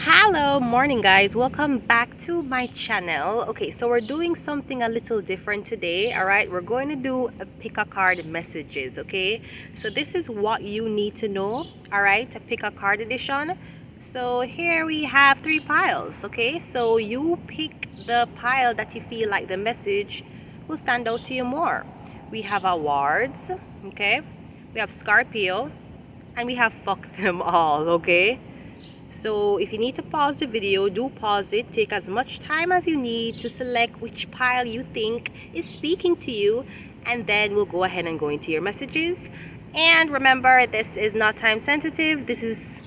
Hello, morning guys, welcome back to my channel. Okay, so we're doing something a little different today. All right, we're going to do a pick a card messages. Okay, so this is what you need to know. All right, a pick a card edition. So here we have 3 piles. Okay, so you pick the pile that you feel like the message will stand out to you more. We have awards. Okay, we have Scorpio, and we have fuck them all. Okay, so if you need to pause the video, do pause it. Take as much time as you need to select which pile you think is speaking to you, and then we'll go ahead and go into your messages. And remember, this is not time sensitive. This is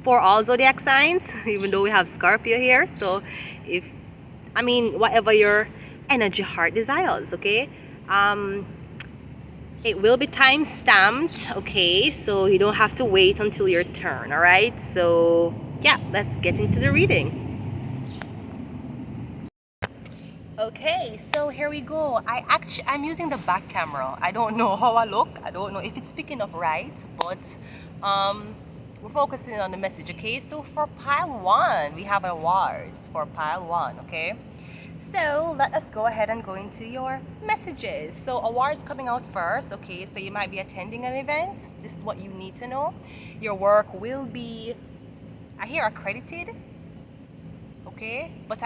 for all zodiac signs, even though we have Scorpio here. So whatever your energy heart desires, okay? It will be time stamped, okay? So you don't have to wait until your turn, all right? So yeah, let's get into the reading. Okay, so here we go. I'm using the back camera. I don't know how I look. I don't know if it's picking up right, but we're focusing on the message, okay? So for pile 1, we have awards for pile 1, okay? So let us go ahead and go into your messages. So awards coming out first, okay? So you might be attending an event. This is what you need to know. Your work will be, I hear, accredited, okay? But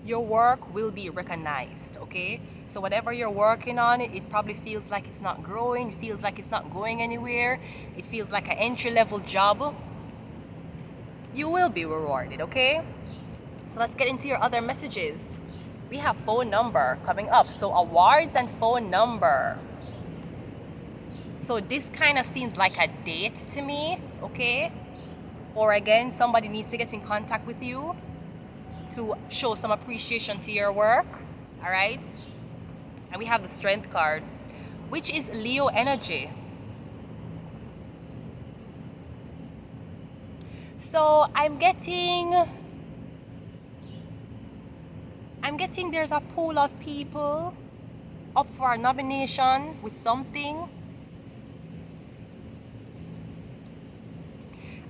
your work will be recognized, okay? So whatever you're working on, it probably feels like it's not growing. It feels like it's not going anywhere. It feels like an entry-level job. You will be rewarded, okay? So let's get into your other messages. We have phone number coming up. So awards and phone number. So this kind of seems like a date to me, okay? Or again, somebody needs to get in contact with you to show some appreciation to your work, all right? And we have the strength card, which is Leo energy. So I'm getting there's a pool of people up for a nomination with something.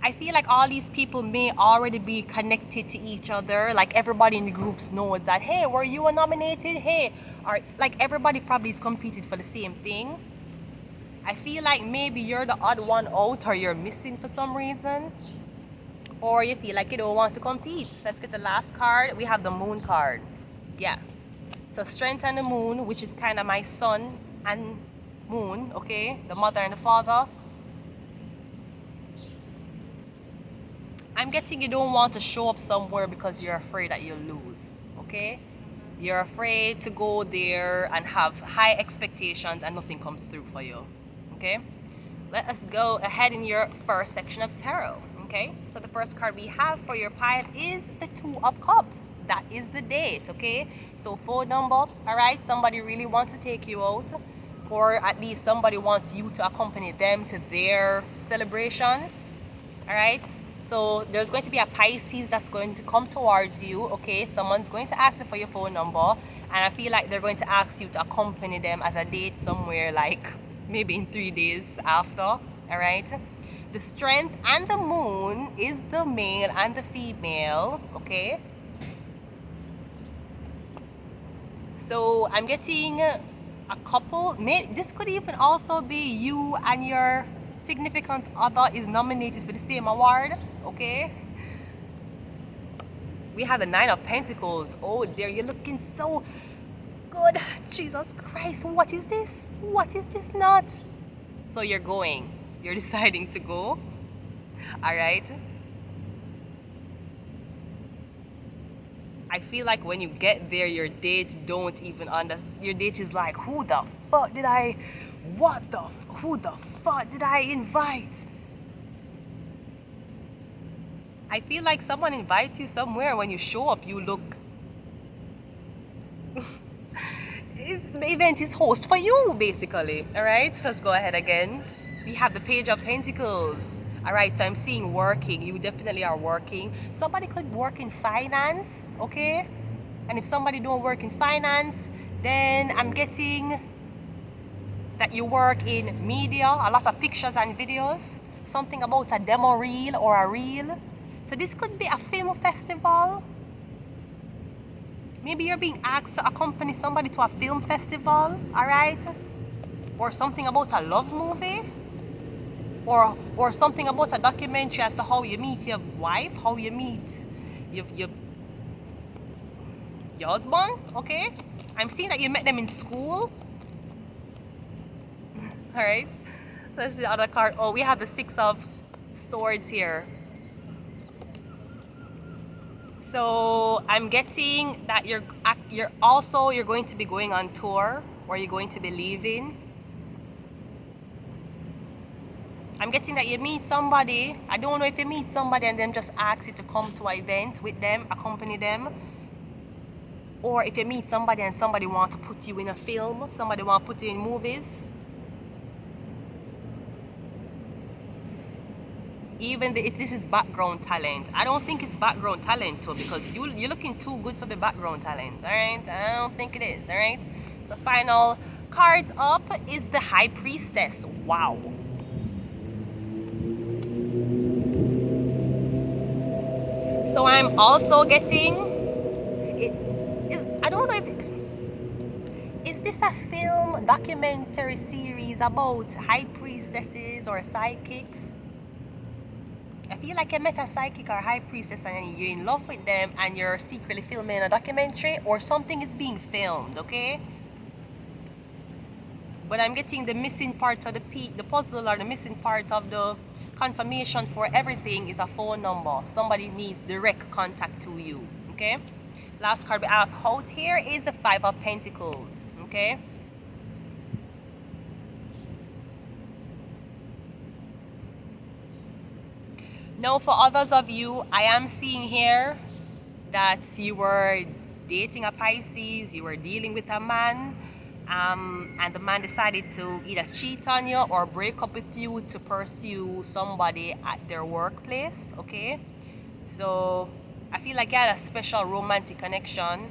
I feel like all these people may already be connected to each other. Like everybody in the groups knows that, hey, were you nominated? Hey, or like everybody probably is competing for the same thing. I feel like maybe you're the odd one out, or you're missing for some reason, or you feel like you don't want to compete. Let's get the last card. We have the moon card. Yeah. So strength and the moon, which is kind of my sun and moon, okay? The mother and the father. I'm getting you don't want to show up somewhere because you're afraid that you'll lose, okay? You're afraid to go there and have high expectations and nothing comes through for you, okay? Let us go ahead in your first section of tarot, okay? So the first card we have for your pile is the 2 of Cups. That is the date, okay? So phone number, all right? Somebody really wants to take you out, or at least somebody wants you to accompany them to their celebration, all right? So there's going to be a Pisces that's going to come towards you, okay? Someone's going to ask you for your phone number, and I feel like they're going to ask you to accompany them as a date somewhere, like maybe in 3 days after, all right? The strength and the moon is the male and the female, okay? So I'm getting a couple. This could even also be you and your significant other is nominated for the same award, okay? We have the 9 of Pentacles. Oh dear, you're looking so good. Jesus Christ, what is this? What is this not? So you're going. You're deciding to go. All right. I feel like when you get there, your date don't even understand. Your date is like, who the fuck did I invite? I feel like someone invites you somewhere. When you show up, you look the event is host for you, basically. All right, so let's go ahead again. We have the Page of Pentacles. All right, so I'm seeing working. You definitely are working. Somebody could work in finance, okay? And if somebody don't work in finance, then I'm getting that you work in media, a lot of pictures and videos, something about a demo reel or a reel. So this could be a film festival. Maybe you're being asked to accompany somebody to a film festival, all right? Or something about a love movie. Or something about a documentary as to how you meet your wife, how you meet your husband, okay? I'm seeing that you met them in school. All right, let's see the other card. Oh, we have the Six of Swords here. So I'm getting that you're going to be going on tour, or you're going to be leaving. I'm getting that you meet somebody. I don't know if you meet somebody and then just ask you to come to an event with them, accompany them. Or if you meet somebody and somebody wants to put you in a film, somebody wants to put you in movies. Even if this is background talent, I don't think it's background talent too, because you're looking too good for the background talent, all right? I don't think it is, all right? So final cards up is the High Priestess. Wow. So I'm also getting, I don't know if, is this a film documentary series about high priestesses or psychics? I feel like I met a psychic or high priestess and you're in love with them and you're secretly filming a documentary, or something is being filmed, okay? But I'm getting the missing part of the puzzle, or the missing part of the confirmation for everything is a phone number. Somebody needs direct contact to you, okay? Last card we have out here is the Five of Pentacles, okay? Now for others of you, I am seeing here that you were dating a Pisces, you were dealing with a man, and the man decided to either cheat on you or break up with you to pursue somebody at their workplace, okay? So I feel like you had a special romantic connection.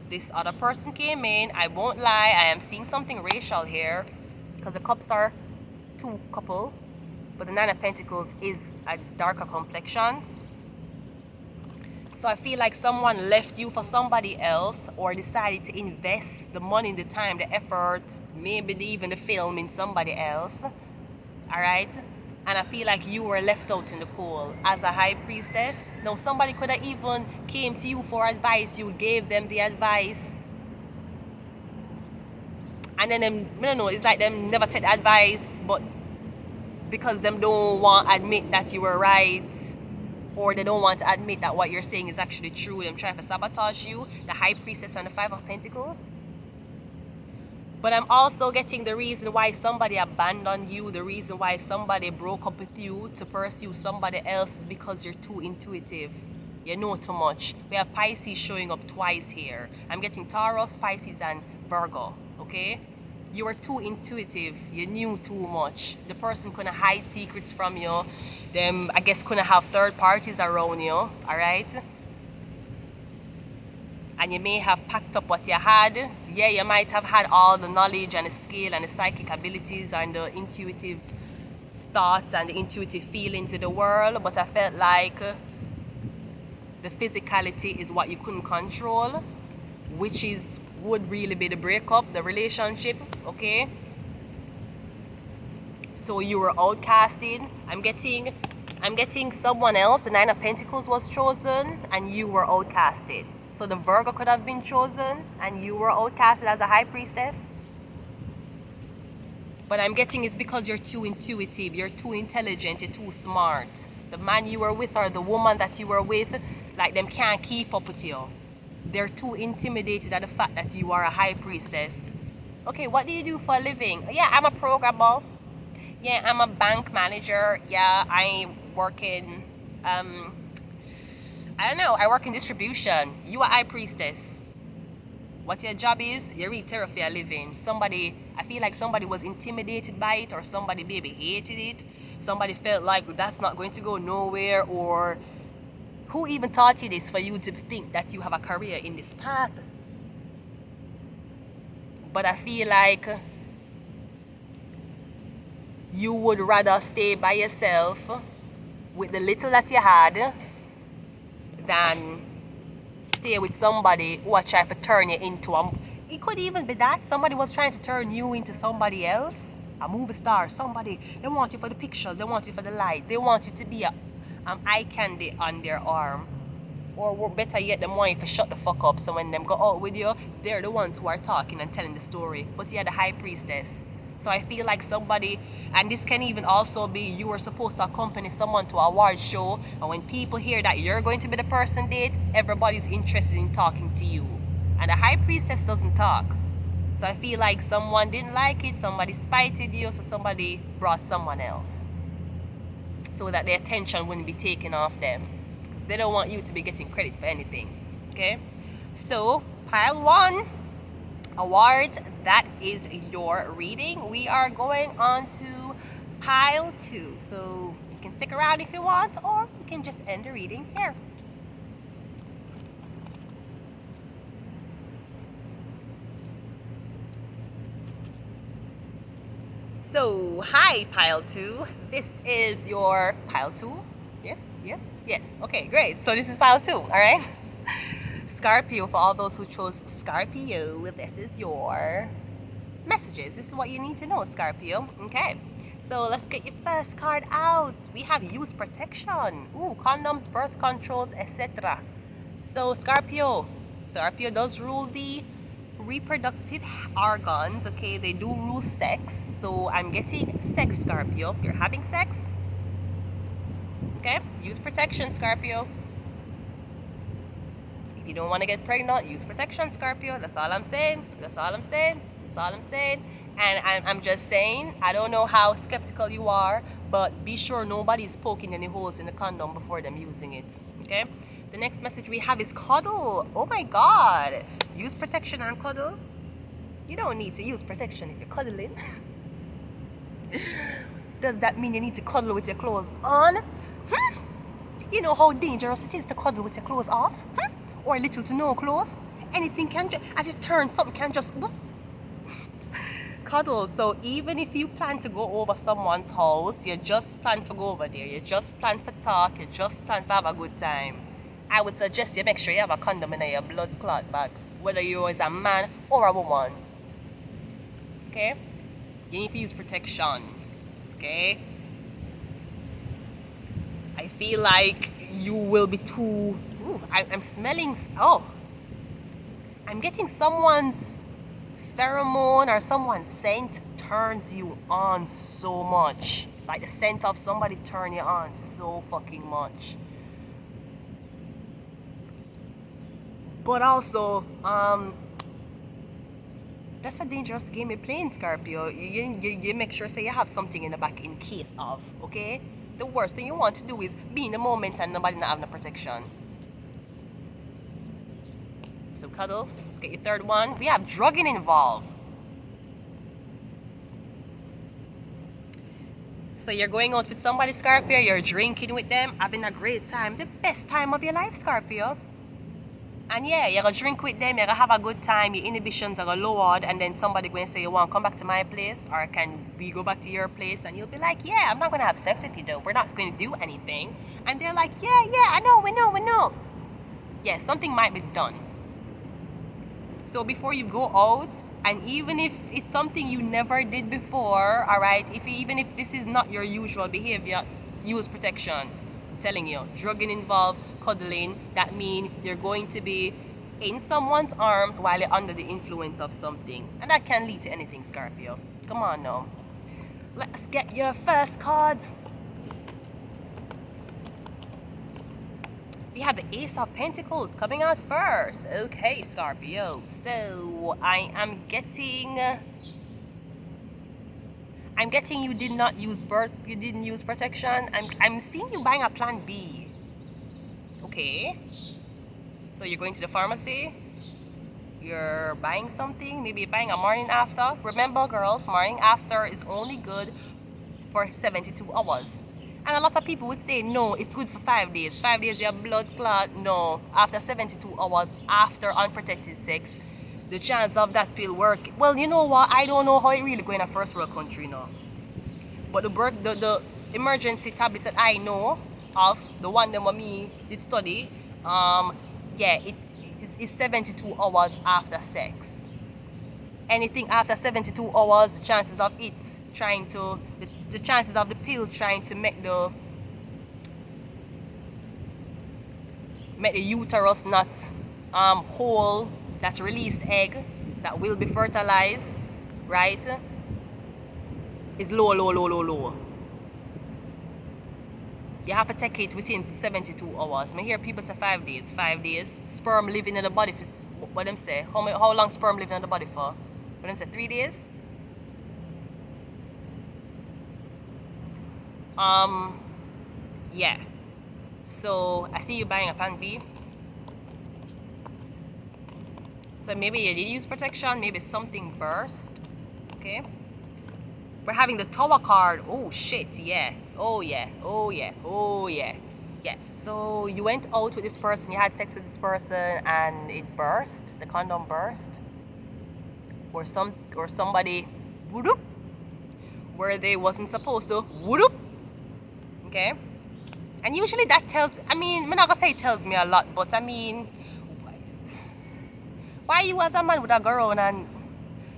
This other person came in. I won't lie, I am seeing something racial here, because the cups are two couple, but the Nine of Pentacles is a darker complexion. So I feel like someone left you for somebody else, or decided to invest the money, the time, the effort, maybe even the film in somebody else. All right? And I feel like you were left out in the cold as a High Priestess. Now somebody could have even came to you for advice. You gave them the advice. And then them, I don't know, it's like them never take the advice, but because them don't want to admit that you were right, or they don't want to admit that what you're saying is actually true, them trying to sabotage you, the High Priestess and the Five of Pentacles. But I'm also getting the reason why somebody abandoned you, the reason why somebody broke up with you to pursue somebody else, is because you're too intuitive. You know too much. We have Pisces showing up twice here. I'm getting Taurus, Pisces, and Virgo, okay? You were too intuitive. You knew too much. The person couldn't hide secrets from you. Them, I guess, couldn't have third parties around you, all right? And you may have packed up what you had. Yeah, you might have had all the knowledge and the skill and the psychic abilities and the intuitive thoughts and the intuitive feelings in the world, but I felt like the physicality is what you couldn't control, which would really be the breakup, the relationship, okay? So you were outcasted. I'm getting someone else. The Nine of Pentacles was chosen and you were outcasted. So the Virgo could have been chosen and you were outcasted as a High Priestess. But I'm getting it's because you're too intuitive, you're too intelligent, you're too smart. The man you were with or the woman that you were with, like, them can't keep up with you. They're too intimidated at the fact that you are a High Priestess. Okay, what do you do for a living? Yeah, I'm a programmer. Yeah, I'm a bank manager. Yeah, I work in, I don't know, I work in distribution. You are High Priestess. What your job is, you read tarot for a living. Somebody, I feel like somebody was intimidated by it, or somebody maybe hated it. Somebody felt like that's not going to go nowhere, or who even taught you this for you to think that you have a career in this path? But I feel like you would rather stay by yourself with the little that you had than stay with somebody who are trying to turn you into a... It could even be that somebody was trying to turn you into somebody else, a movie star, somebody. They want you for the pictures, they want you for the light, they want you to be a eye candy on their arm. Or better yet, them want you to shut the fuck up, so when them go out with you, they're the ones who are talking and telling the story. But you're the high priestess. So I feel like somebody, and this can even also be you were supposed to accompany someone to an award show, and when people hear that you're going to be the person date, everybody's interested in talking to you. And the high priestess doesn't talk. So I feel like someone didn't like it, somebody spited you, so somebody brought someone else, so that the attention wouldn't be taken off them. Because they don't want you to be getting credit for anything. Okay? So, pile 1, awards, that is your reading. We are going on to pile 2. So, you can stick around if you want, or you can just end the reading here. So, hi pile 2. This is your pile 2. Yes, yes, yes. Okay, great. So this is pile 2, all right? Scorpio, for all those who chose Scorpio, this is your messages. This is what you need to know, Scorpio. Okay, so let's get your first card out. We have use protection. Ooh, condoms, birth controls, etc. So Scorpio does rule the reproductive organs. Okay, they do rule sex. So I'm getting sex, Scorpio. You're having sex. Okay, use protection, Scorpio. If you don't want to get pregnant, use protection, Scorpio. That's all I'm saying. That's all I'm saying. That's all I'm saying. And I'm just saying, I don't know how skeptical you are, but be sure nobody's poking any holes in the condom before them using it. Okay? The next message we have is cuddle. Oh my God. Use protection and cuddle. You don't need to use protection if you're cuddling. Does that mean you need to cuddle with your clothes on? You know how dangerous it is to cuddle with your clothes off? Or little to no clothes? Anything can just, as you turn, something can just cuddle. So even if you plan to go over someone's house, you just plan to go over there, you just plan to talk, you just plan to have a good time, I would suggest you make sure you have a condom in your blood clot bag, whether you're a man or a woman. Okay? You need to use protection. Okay? I feel like you will be too... Ooh, I'm smelling... Oh! I'm getting someone's pheromone or someone's scent turns you on so much. Like the scent of somebody turn you on so fucking much. But also, that's a dangerous game you're playing, Scorpio. You make sure say you have something in the back in case of, okay? The worst thing you want to do is be in the moment and nobody not having a protection. So cuddle, let's get your third one. We have drugging involved. So you're going out with somebody, Scorpio, you're drinking with them, having a great time, the best time of your life, Scorpio. And yeah, you're gonna drink with them, you're gonna have a good time, your inhibitions are gonna lowered, and then somebody going to say, you want to come back to my place, or can we go back to your place? And you'll be like, yeah, I'm not gonna have sex with you though, we're not going to do anything. And they're like, yeah, I know, we know. Yeah, something might be done. So before you go out, and even if it's something you never did before, alright, even if this is not your usual behavior, use protection. I'm telling you, drugging involved, cuddling, that means you're going to be in someone's arms while you're under the influence of something. And that can lead to anything, Scorpio. Come on now. Let's get your first cards. We have the Ace of Pentacles coming out first. Okay, Scorpio. So I am getting you did not use you didn't use protection. I'm seeing you buying a plan B. Okay. So you're going to the pharmacy. You're buying something. Maybe you're buying a morning after. Remember, girls, morning after is only good for 72 hours. And a lot of people would say, no, it's good for 5 days. 5 days, your blood clot. No. After 72 hours, after unprotected sex, the chance of that pill work. Well, you know what? I don't know how it really going in a first world country now. But the emergency tablets that I know of the one that me did study, yeah, it's 72 hours after sex. Anything after 72 hours, chances of it trying to, the chances of the pill trying to make the uterus not whole, that released egg that will be fertilized, right, is low. You have to take it within 72 hours. I hear people say 5 days. 5 days. Sperm living in the body for, what them say? How long sperm living in the body for? What them say? 3 days? Yeah. So I see you buying a pan B. So maybe you did use protection, maybe something burst. Okay. We're having the Tower card. Oh shit, yeah. Oh yeah. Yeah. So you went out with this person, you had sex with this person and it burst, the condom burst. Or somebody whoop, where they wasn't supposed to whoop. Okay? And usually that tells, I mean, I'm not gonna say it tells me a lot, but I mean, why you as a man with a girl and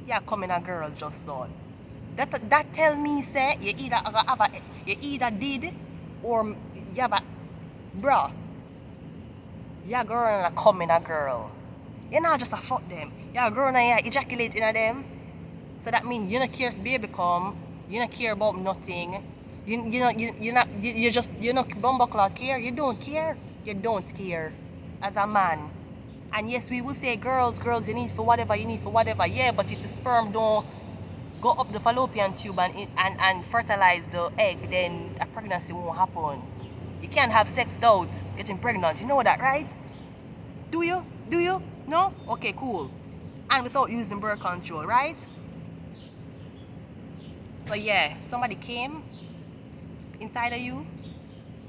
yeah, coming a girl just so? That tell me say you either did or yeah, but bruh, yeah, girl and a coming a girl. You're not just a fuck them. Yeah, a girl and yeah, ejaculate in a them. So that means you don't care if baby come, you don't care about nothing. You just bumbuckler care. You don't care. You don't care as a man. And yes, we will say girls, you need for whatever, yeah, but if the sperm don't go up the fallopian tube and fertilize the egg, then a pregnancy won't happen. You can't have sex without getting pregnant. You know that, right? Do you? No? Okay, cool. And without using birth control, right? So yeah, somebody came inside of you.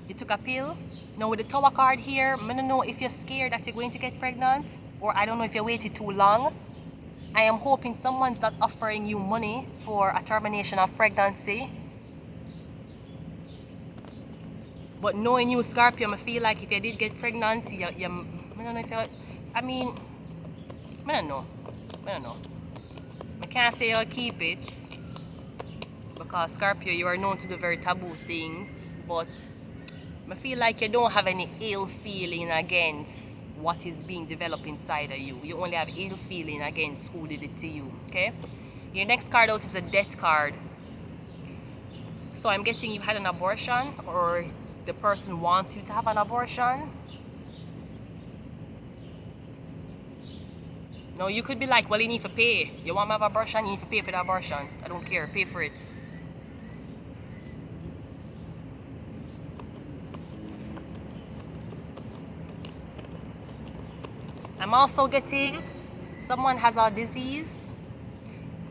You took a pill. Now with the Tower card here, I don't know if you're scared that you're going to get pregnant, or I don't know if you waited too long. I am hoping someone's not offering you money for a termination of pregnancy. But knowing you, Scorpio, I feel like if you did get pregnant, I don't know if you, I mean, I don't know. I can't say I'll keep it, because Scorpio, you are known to do very taboo things, but I feel like you don't have any ill feeling against what is being developed inside of you. You only have ill feeling against who did it to you, okay? Your next card out is a death card. So I'm getting you had an abortion, or the person wants you to have an abortion. No, you could be like, well, you need to pay. You want to have an abortion, you need to pay for the abortion. I don't care, pay for it. I'm also getting someone has a disease.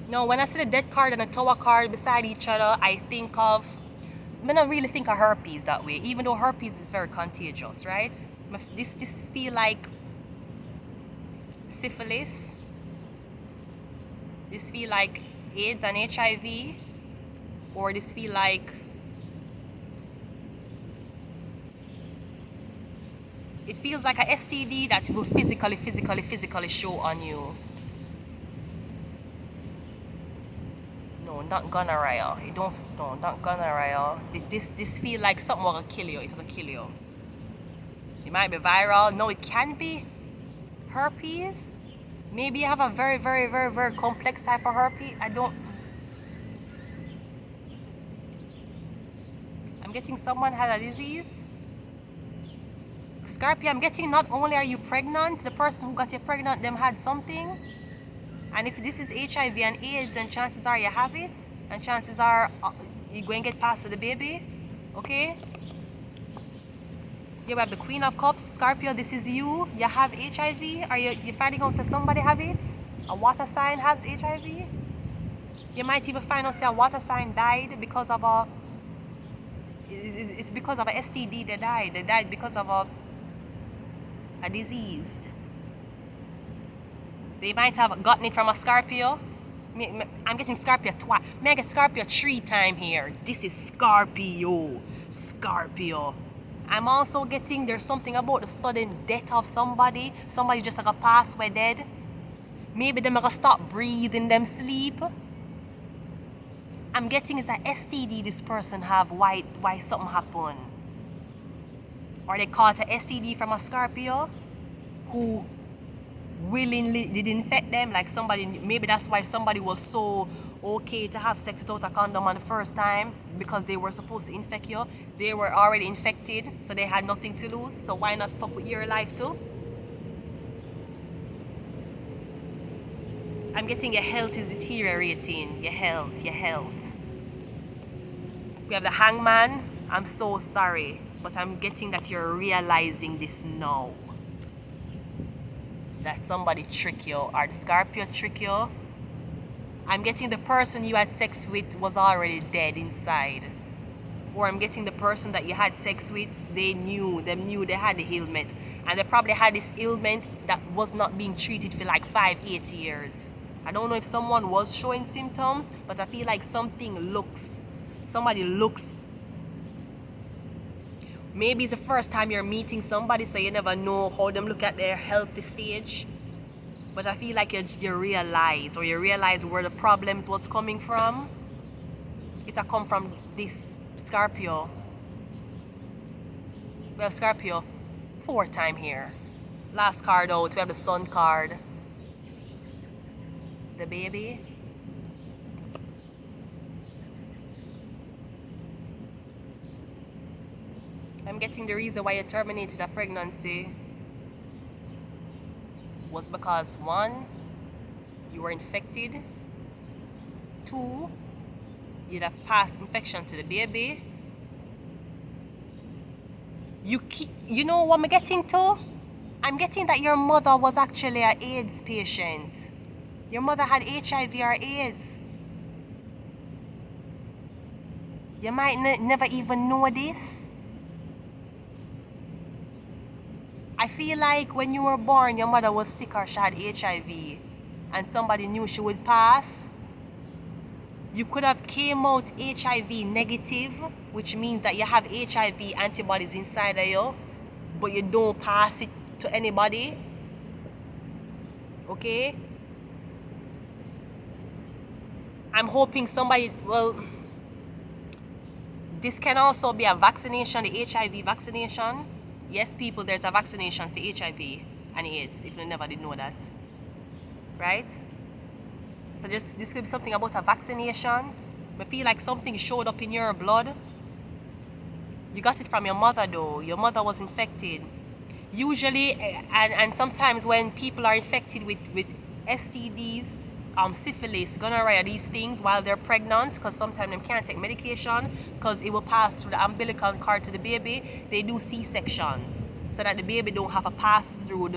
No, when I see the death card and the Tower card beside each other, I don't really think of herpes that way, even though herpes is very contagious, right? This feel like syphilis. This feel like AIDS and HIV, or this feel like it feels like a STD that will physically show on you. No, not gonorrhea. Not gonorrhea. This feel like something will kill you. It will kill you. It might be viral. No, it can be herpes. Maybe you have a very complex type of herpes. I'm getting someone had a disease. Scorpio, I'm getting not only are you pregnant, the person who got you pregnant, them had something. And if this is HIV and AIDS, then chances are you have it. And chances are you're going to get passed to the baby. Okay? You have the Queen of Cups. Scorpio, this is you. You have HIV. Are you finding out that somebody have it? A water sign has HIV. You might even find out that a water sign died because of a... It's because of a STD they died. They died because of a disease. They might have gotten it from a Scorpio. I'm getting Scorpio twice. I get Scorpio 3 times here. This is Scorpio. I'm also getting there's something about the sudden death of somebody. Somebody just like a pass where dead. Maybe them gonna stop breathing them sleep. I'm getting it's an STD this person have why something happened. Or they caught a STD from a Scorpio who willingly did infect them, like somebody, maybe that's why somebody was so okay to have sex without a condom on the first time, because they were supposed to infect you. They were already infected, so they had nothing to lose, so why not fuck with your life too? I'm getting your health is deteriorating. Your health. We have the Hangman. I'm so sorry, but I'm getting that you're realizing this now, that somebody tricked you, or the Scorpio tricked you. I'm getting the person you had sex with was already dead inside. Or I'm getting the person that you had sex with, they knew they had the ailment. And they probably had this ailment that was not being treated for like 5-8 years. I don't know if someone was showing symptoms, but I feel like somebody looks. Maybe it's the first time you're meeting somebody, so you never know how them look at their healthy stage. But I feel like you realize where the problems was coming from. It's a come from this Scorpio. We have Scorpio 4 times here. Last card out, we have the Sun card. The baby. I'm getting the reason why you terminated a pregnancy was because 1, you were infected. 2, you had a past infection to the baby. You know what I'm getting to? I'm getting that your mother was actually an AIDS patient. Your mother had HIV or AIDS. You might never even know this. I feel like when you were born, your mother was sick or she had HIV, and somebody knew she would pass. You could have came out HIV negative, which means that you have HIV antibodies inside of you, but you don't pass it to anybody. Okay? I'm hoping somebody, well, this can also be a vaccination, the HIV vaccination. Yes, people, there's a vaccination for HIV and AIDS, if you never did know that. Right? So this could be something about a vaccination. I feel like something showed up in your blood. You got it from your mother though. Your mother was infected. Usually, and sometimes when people are infected with STDs, syphilis, gonorrhea, these things while they're pregnant, because sometimes they can't take medication because it will pass through the umbilical cord to the baby. They do C-sections so that the baby don't have to pass through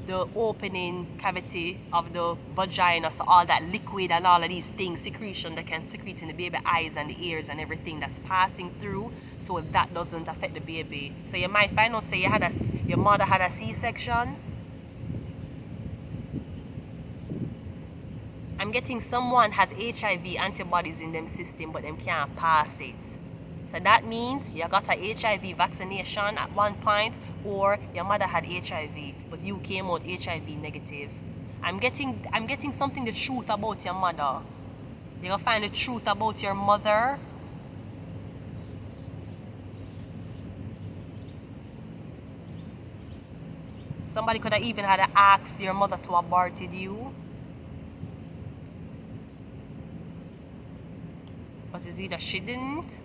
the opening cavity of the vagina, so all that liquid and all of these things, secretion that can secrete in the baby eyes and the ears and everything that's passing through, so that doesn't affect the baby. So you might find out, say your mother had a C-section. I'm getting someone has HIV antibodies in them system, but them can't pass it. So that means you got a HIV vaccination at one point, or your mother had HIV, but you came out HIV negative. I'm getting something, the truth about your mother. You're gonna find the truth about your mother. Somebody could have even had to ask your mother to abort you. But it's either she didn't,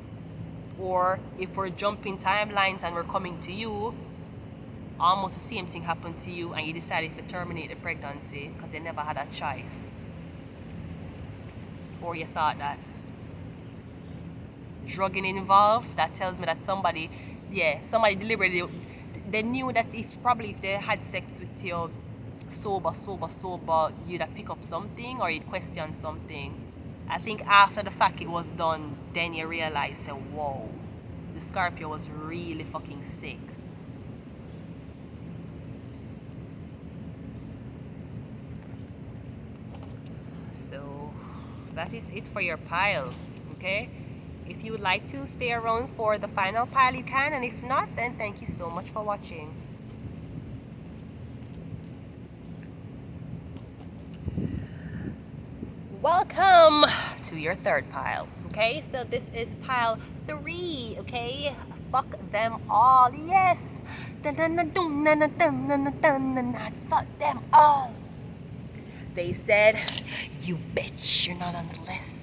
or if we're jumping timelines and we're coming to you, almost the same thing happened to you and you decided to terminate the pregnancy because you never had a choice. Or you thought that drugging involved, that tells me that somebody deliberately, they knew that if they had sex with you sober, you'd have pick up something or you'd question something. I think after the fact it was done, then you realize, say, whoa, the Scorpio was really fucking sick. So that is it for your pile, okay? If you would like to stay around for the final pile, you can, and if not, then thank you so much for watching. Welcome to your third pile. Okay, so this is pile 3. Okay, fuck them all. Yes, fuck them all. They said, you bitch, you're not on the list.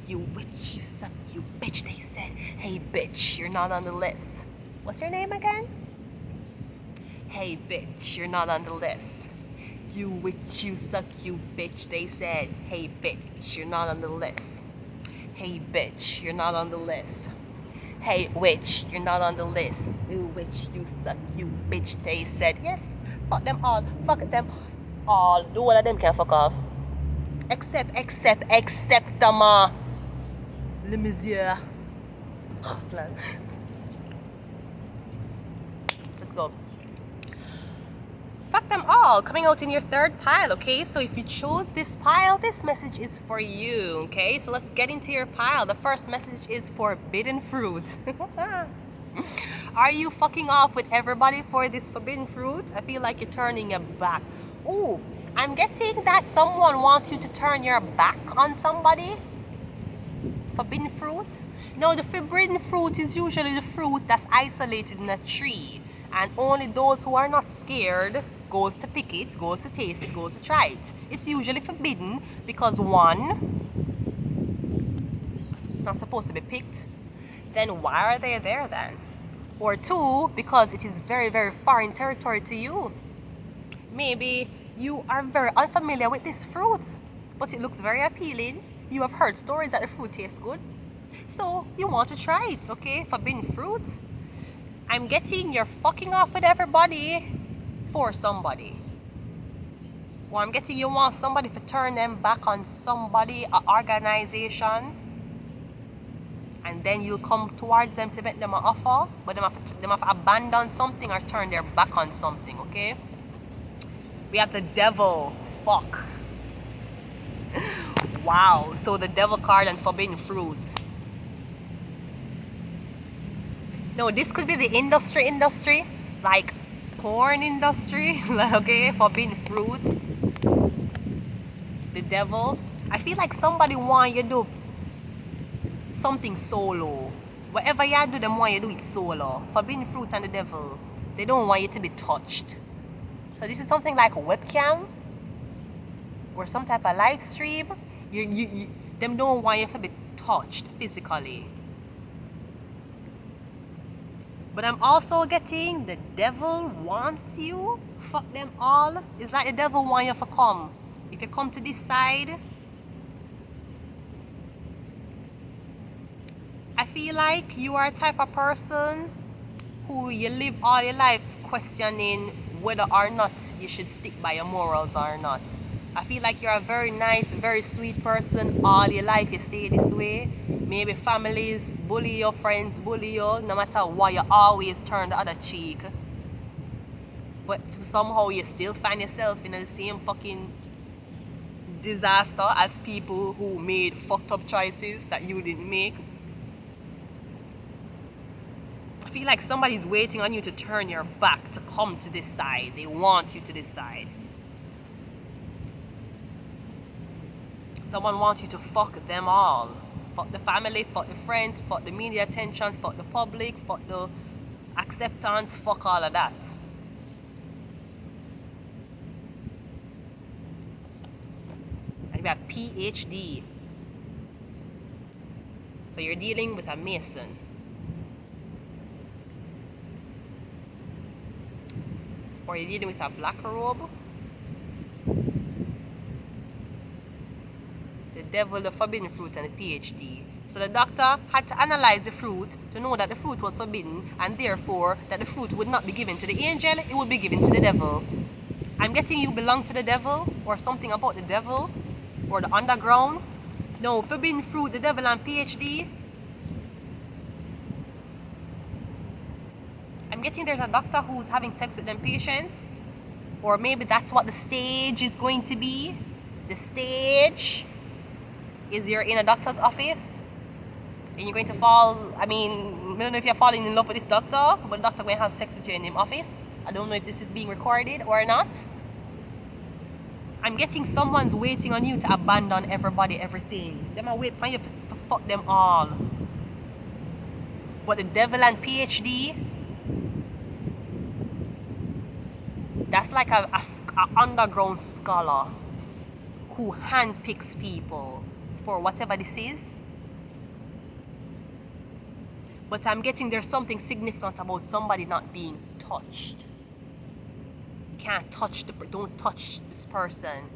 You witch, you suck, you bitch. They said, hey bitch, you're not on the list. What's your name again? Hey bitch, you're not on the list. You witch, you suck, you bitch. They said, hey bitch, you're not on the list. Hey bitch, you're not on the list. Hey witch, you're not on the list. You witch, you suck, you bitch. They said, yes, fuck them all, fuck them all. Do all of them can fuck off. Except them, le monsieur. Hustler. Let's go. Fuck them all, coming out in your third pile. Okay, so if you chose this pile, this message is for you. Okay, so let's get into your pile. The first message is forbidden fruit. Are you fucking off with everybody for this forbidden fruit? I feel like you're turning your back. Oh, I'm getting that someone wants you to turn your back on somebody. Forbidden fruit? No, the forbidden fruit is usually the fruit that's isolated in a tree, and only those who are not scared goes to pick it, goes to taste it, goes to try it. It's usually forbidden because 1, it's not supposed to be picked. Then why are they there then? Or 2, because it is very, very foreign territory to you. Maybe you are very unfamiliar with this fruit, but it looks very appealing. You have heard stories that the fruit tastes good, so you want to try it. Okay, forbidden fruit. I'm getting you're fucking off with everybody for somebody. Or I'm getting you want somebody to turn them back on somebody, an organization, and then you'll come towards them to make them an offer, but them have to abandon something or turn their back on something. Okay, we have the devil. Fuck. Wow, so the devil card and forbidden fruit. No, this could be the industry, like porn industry. Okay, forbidden fruit. The devil. I feel like somebody want you to do something solo. Whatever you do, them want you to do it solo. Forbidden fruit and the devil, they don't want you to be touched. So this is something like a webcam or some type of live stream. Them don't want you to be touched physically. But I'm also getting the devil wants you. Fuck them all. It's like the devil want you to come. If you come to this side, I feel like you are a type of person who you live all your life questioning whether or not you should stick by your morals or not. I feel like you're a very nice, very sweet person all your life. You stay this way. Maybe families bully you, friends bully you. No matter what, you always turn the other cheek. But somehow you still find yourself in the same fucking disaster as people who made fucked up choices that you didn't make. I feel like somebody's waiting on you to turn your back, to come to this side. They want you to this side. Someone wants you to fuck them all. Fuck the family, fuck the friends, fuck the media attention, fuck the public, fuck the acceptance, fuck all of that. And we have PhD. So you're dealing with a Mason. Or you're dealing with a black robe. The devil, the forbidden fruit, and the PhD. So the doctor had to analyze the fruit to know that the fruit was forbidden, and therefore that the fruit would not be given to the angel, it would be given to the devil. I'm getting you belong to the devil, or something about the devil, or the underground. No, forbidden fruit, the devil, and PhD. I'm getting there's a doctor who's having sex with them patients, or maybe that's what the stage is going to be. The stage is you're in a doctor's office And you're going to fall, I mean, I don't know if you're falling in love with this doctor, but the doctor going to have sex with you in the office. I don't know if this is being recorded or not. I'm getting someone's waiting on you to abandon everybody, everything. Them are waiting for you to fuck them all. But the devil and PhD, that's like a underground scholar who handpicks people for whatever this is. But I'm getting there's something significant about somebody not being touched. Can't touch don't touch this person.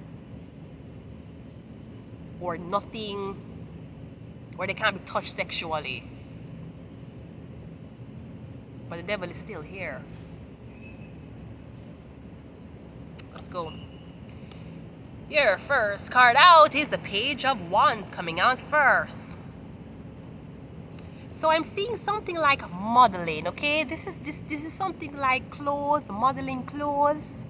Or nothing, or they can't be touched sexually. But the devil is still here. Let's go. Your first card out is the Page of Wands coming out first. So I'm seeing something like modeling, okay? This is something like clothes, modeling clothes.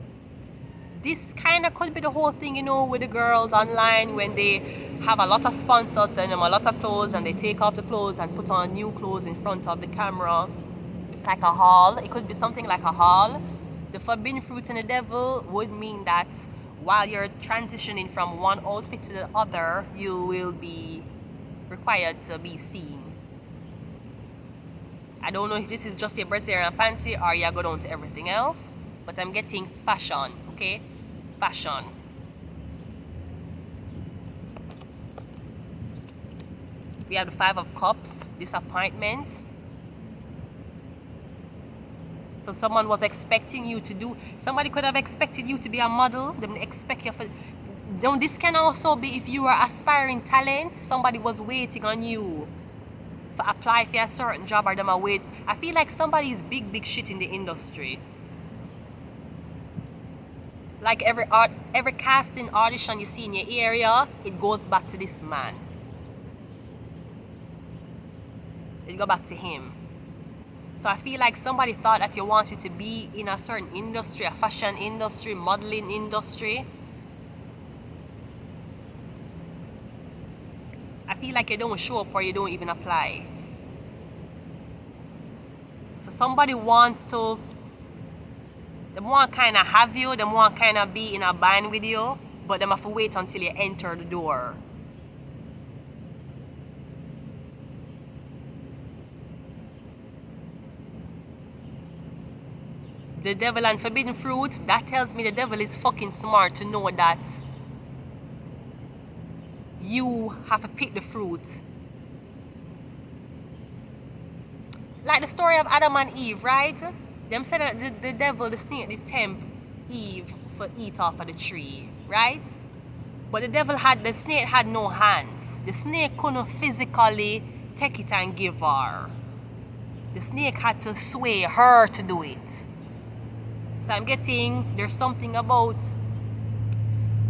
This kind of could be the whole thing, you know, with the girls online when they have a lot of sponsors send them a lot of clothes and they take off the clothes and put on new clothes in front of the camera. Like a haul. It could be something like a haul. The forbidden fruit and the devil would mean that while you're transitioning from one outfit to the other, you will be required to be seen. I don't know if this is just your brassiere and panty or you go down to everything else, but I'm getting fashion, okay? Fashion. We have the Five of Cups, disappointment. So someone was expecting you to do, somebody could have expected you to be a model. They expect you for, this can also be if you are aspiring talent, somebody was waiting on you to apply for a certain job or them a wait. I feel like somebody is big shit in the industry. Like every casting audition you see in your area, it goes back to this man. It go back to him. So I feel like somebody thought that you wanted to be in a certain industry, a fashion industry, modeling industry. I feel like you don't show up or you don't even apply. So somebody wants to, they want kind of have you, they want kind of be in a band with you, but they have to wait until you enter the door. The devil and forbidden fruit, that tells me the devil is fucking smart to know that you have to pick the fruit. Like the story of Adam and Eve, right? Them said that the devil, the snake, did tempt Eve for eat off of the tree, right? But the snake had no hands. The snake couldn't physically take it and give her. The snake had to sway her to do it. So I'm getting, there's something about,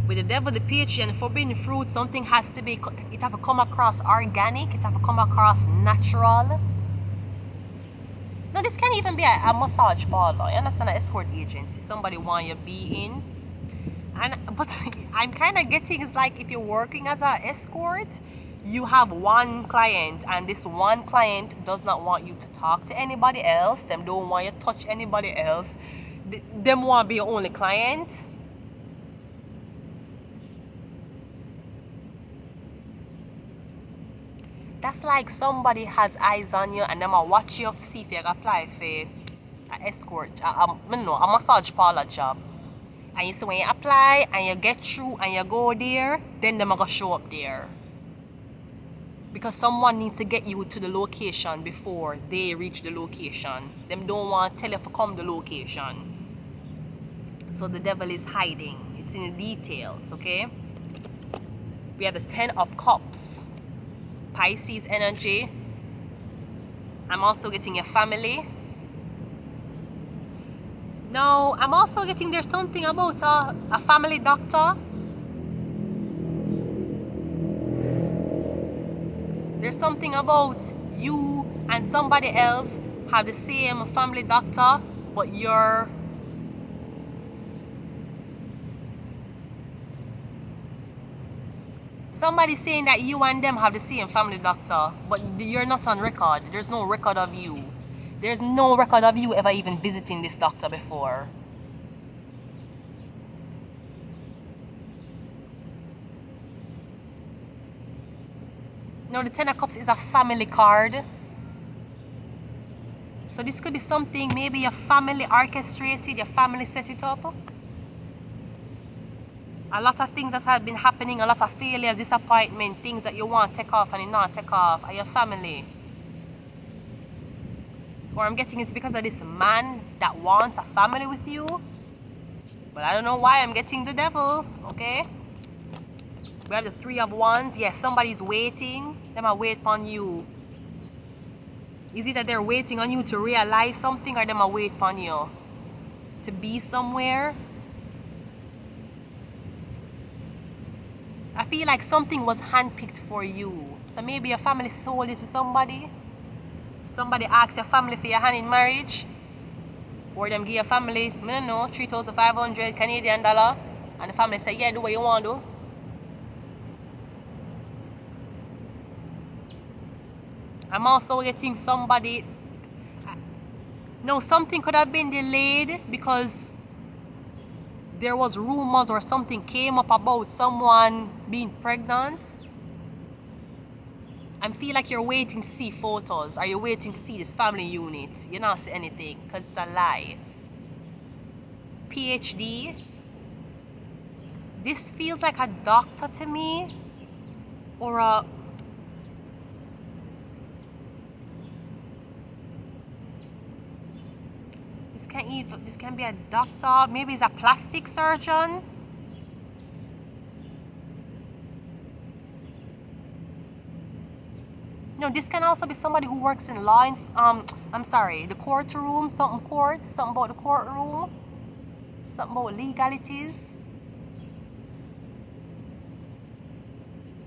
with the devil, the peach, and the forbidden fruit, something has to be, it have to come across organic, it have to come across natural. Now this can even be a massage parlor, you understand, an escort agency, somebody want you to be in. But I'm kind of getting, it's like if you're working as an escort, you have one client and this one client does not want you to talk to anybody else, them don't want you to touch anybody else. Them want to be your only client. That's like somebody has eyes on you and them will watch you to see if you apply for an escort, a massage parlor job. And you see when you apply and you get through and you go there, then them are going to show up there. Because someone needs to get you to the location before they reach the location. Them don't want to tell you to come to the location. So the devil is hiding. It's in the details, okay? We have the Ten of Cups. Pisces energy. I'm also getting your family. Now, I'm also getting there's something about a family doctor. There's something about you and somebody else have the same family doctor, but you're Somebody's saying that you and them have the same family doctor, but you're not on record. There's no record of you. There's no record of you ever even visiting this doctor before. No, the Ten of Cups is a family card. So this could be something, maybe your family orchestrated, your family set it up. A lot of things that have been happening, a lot of failures, disappointment, things that you want to take off and you not take off, are your family. Or I'm getting it's because of this man that wants a family with you. But I don't know why I'm getting the devil, okay? We have the Three of Wands. Yes, somebody's waiting. Them are wait on you. Is it that they're waiting on you to realize something, or them are wait on you to be somewhere? I feel like something was handpicked for you. So maybe your family sold it to somebody. Somebody asked your family for your hand in marriage. Or them give your family, I don't know, 3,500 Canadian dollar. And the family say, yeah, do what you want to do. I'm also getting somebody. No, something could have been delayed because there was rumors or something came up about someone being pregnant. I feel like you're waiting to see photos. Are you waiting to see this family unit? You're not see anything because it's a lie. PhD. This feels like a doctor to me, or a this can be a doctor, maybe it's a plastic surgeon. No, this can also be somebody who works in law, I'm sorry, the courtroom, something about the courtroom, something about legalities.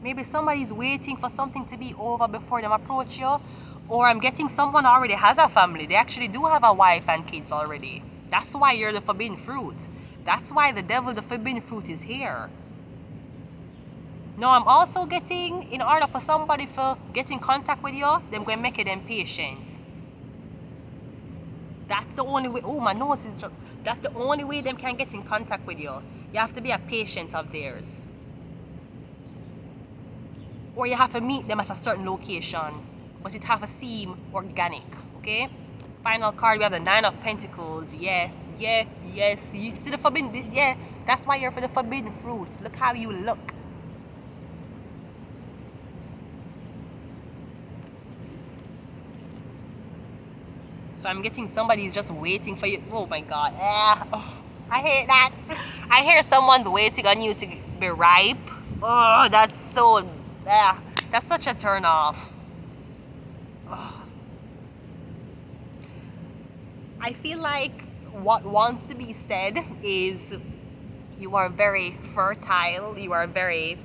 Maybe somebody's waiting for something to be over before them approach you. Or I'm getting someone already has a family. They actually do have a wife and kids already. That's why you're the forbidden fruit. That's why the devil, the forbidden fruit, is here. Now I'm also getting, in order for somebody to get in contact with you, they're going to make it impatient. That's the only way. Oh, my nose is... That's the only way them can get in contact with you. You have to be a patient of theirs. Or you have to meet them at a certain location. But it have to seem organic, okay? Final card, we have the Nine of Pentacles. Yes. You see the forbidden, yeah, that's why you're for the forbidden fruit. Look how you look. So I'm getting somebody's just waiting for you. Oh my God. I hate that. I hear someone's waiting on you to be ripe. Oh, that's so, that's such a turn off. I feel like what wants to be said is you are very fertile, you are very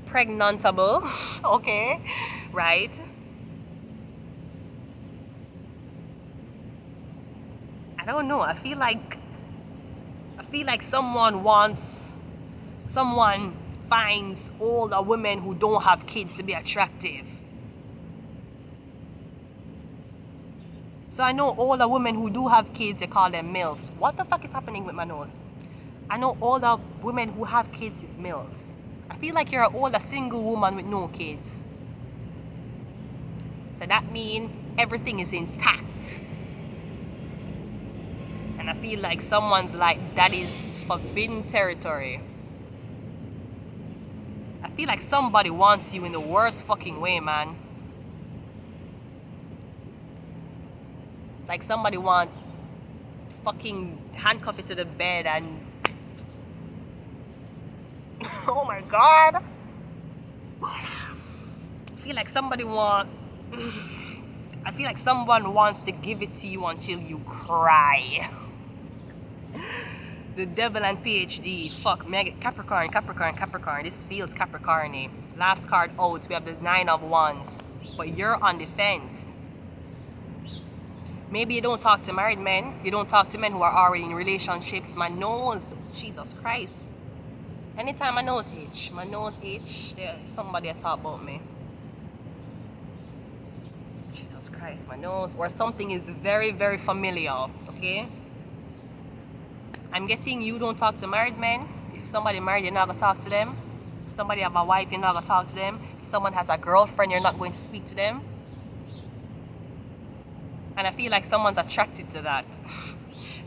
pregnantable, okay, right? I don't know, I feel like someone finds older women who don't have kids to be attractive. So I know older women who do have kids, they call them MILFs. What the fuck is happening with my nose? I know older women who have kids is MILFs. I feel like you're an older single woman with no kids. So that means everything is intact. And I feel like someone's like, that is forbidden territory. I feel like somebody wants you in the worst fucking way, man. Like somebody want fucking handcuff it to the bed and oh my God. I feel like someone wants to give it to you until you cry. The devil and PhD. Fuck, Capricorn. This feels Capricorn-y. Last card out, we have the Nine of Wands. But you're on the fence. Maybe you don't talk to married men. You don't talk to men who are already in relationships. My nose, Jesus Christ. Anytime my nose itch, there's somebody a talk about me. Jesus Christ, my nose, or something is very, very familiar, okay? I'm getting you don't talk to married men. If somebody married, you're not gonna talk to them. If somebody have a wife, you're not gonna talk to them. If someone has a girlfriend, you're not going to speak to them. And I feel like someone's attracted to that.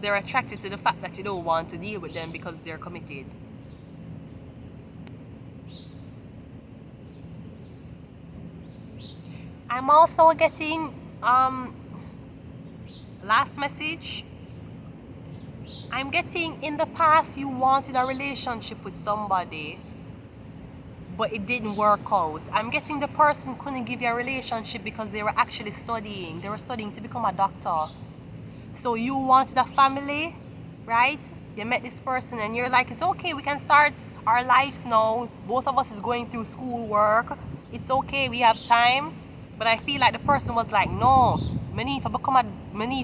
They're attracted to the fact that you don't want to deal with them because they're committed. I'm also getting last message. I'm getting in the past you wanted a relationship with somebody, but it didn't work out. I'm getting the person couldn't give you a relationship because they were actually studying. They were studying to become a doctor. So you wanted a family, right? You met this person and you're like, it's okay, we can start our lives now. Both of us is going through school work. It's okay, we have time. But I feel like the person was like, no, I need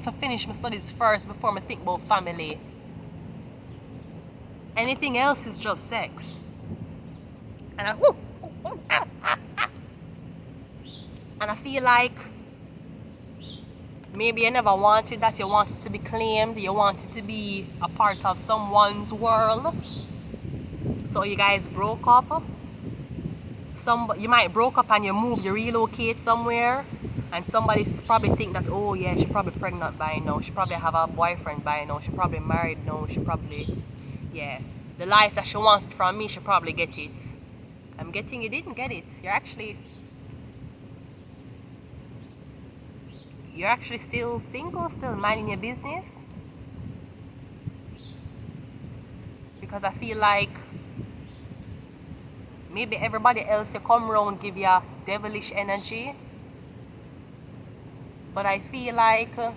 to finish my studies first before I think about family. Anything else is just sex. And I feel like maybe you never wanted that. You wanted to be claimed. You wanted to be a part of someone's world. So you guys broke up. You might broke up and you relocate somewhere, and somebody probably think that, oh yeah, she probably pregnant by now. She probably have a boyfriend by now. She probably married now. She probably, yeah, the life that she wanted from me, she probably get it. I'm getting you didn't get it. You're actually still single, still minding your business. Because I feel like maybe everybody else you come around give you a devilish energy. But I feel like I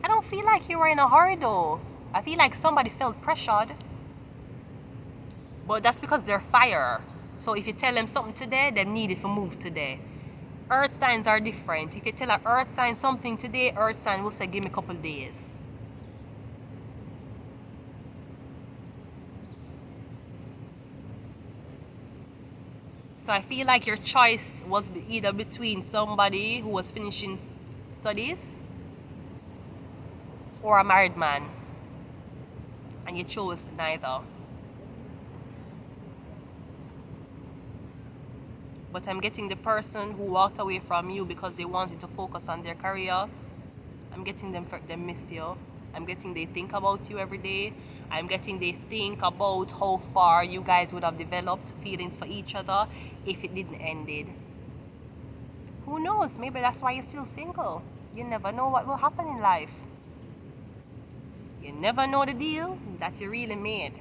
don't feel like you were in a hurry though. I feel like somebody felt pressured. But that's because they're fire. So if you tell them something today, they need it to move today. Earth signs are different. If you tell an earth sign something today, earth sign will say, give me a couple days. So I feel like your choice was either between somebody who was finishing studies or a married man. And you chose neither. But I'm getting the person who walked away from you because they wanted to focus on their career. I'm getting them miss you. I'm getting they think about you every day. I'm getting they think about how far you guys would have developed feelings for each other if it didn't ended. Who knows? Maybe that's why you're still single. You never know what will happen in life. You never know the deal that you really made.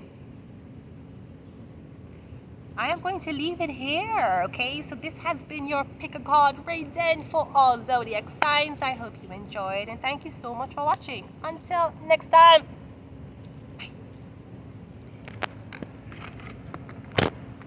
I am going to leave it here, okay? So this has been your pick a card reading for all zodiac signs. I hope you enjoyed and thank you so much for watching. Until next time.